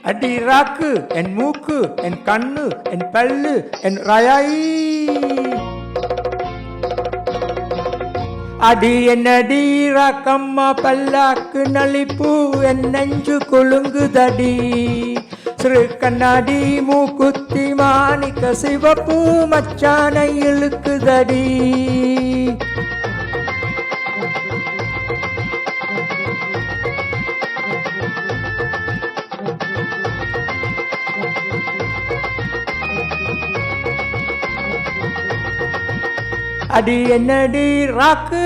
அடி ராக்கு என் மூக்கு என் கண்ணு என் பல்லு என் ரயாயி அடி என்னடி ராக்கம்மா பல்லாக்கு நளிப்பு என் நெஞ்சு கொழுங்குதடி சிறு கண்ணாடி மூக்குத்தி மாணிக்க சிவப்பு மச்சானை இழுக்குதடி அடி என்னடி ராக்கு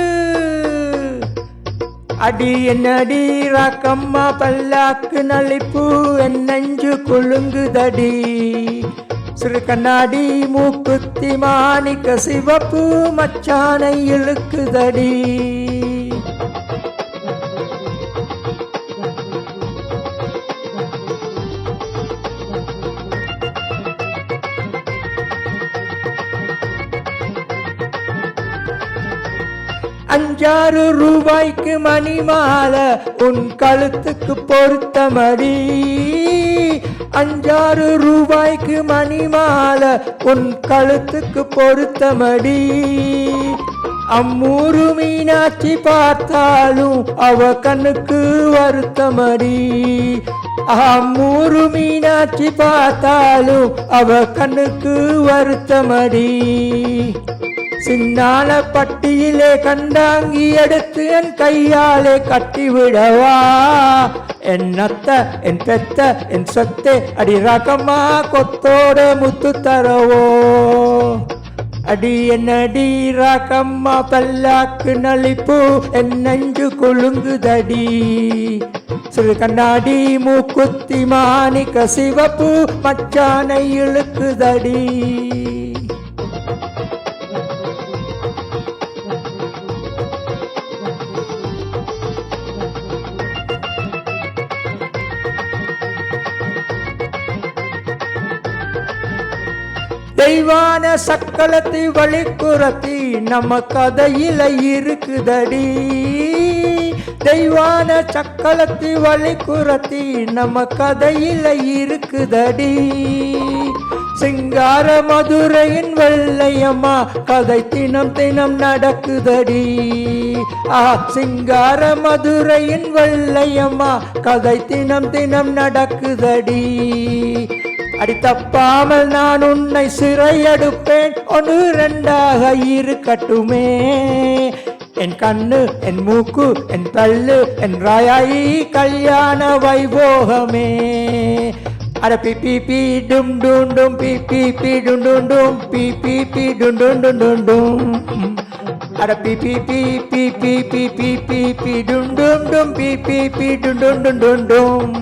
அடி என்னடி ராக்கம்மா பல்லாக்கு நளிப்பு என் நெஞ்சு கொழுங்குதடி சிறு கண்ணாடி மூக்குத்தி மாணிக்க சிவப்பு மச்சானை இழுக்குதடி அஞ்சாறு ரூபாய்க்கு மணி மாலை உன் கழுத்துக்கு பொருத்தமடி அஞ்சாறு ரூபாய்க்கு மணி மாலை உன் கழுத்துக்கு பொருத்தமடி அம்மூரு மீனாட்சி பார்த்தாலும் அவ கண்ணுக்கு வருத்தமடி அம்மூரு மீனாட்சி பார்த்தாலும் அவ கண்ணுக்கு வருத்தமடி சின்னால பட்டியிலே கண்டாங்கி எடுத்து என் கையாலே கட்டிவிடவா என் அத்த என் பெத்த என் சொத்தே அடி ராக்கம்மா கொத்தோட முத்து தரவோ அடி என்னடி ராக்கம்மா பல்லாக்கு நளிப்பு என் நெஞ்சு கொழுங்குதடி சிறு கண்ணாடி மூக்குத்தி மாணிக்க சிவப்பு மச்சானை இழுக்குதடி தெய்வான சக்களத்தி வழிக்குறத்தி நம்ம கதையில இருக்குதடி தெய்வான சக்களத்தி வழிக்குறத்தி நம்ம கதையில இருக்குதடி சிங்கார மதுரையின் வெள்ளையம்மா கதை தினம் தினம் நடக்குதடி சிங்கார மதுரையின் வெள்ளையம்மா கதை தினம் தினம் நடக்குதடி அடி தப்பாமல் நான் உன்னை சிறையெடுப்பேன் ஒன்று ரெண்டாக இருக்கட்டுமே என் கண்ணு என் மூக்கு என் பல்லு என் ராயாயி கல்யாண வைபோகமே அட பி பி பி டும் டும் டும் பி பி பி டும் டும் டும் பி பி பி டும் டும் டும் டும் டும் அட பி பி பி பி பி பி பி பி பி டும் டும் டும் பி பி பி டும் டும் டும் டும் டும்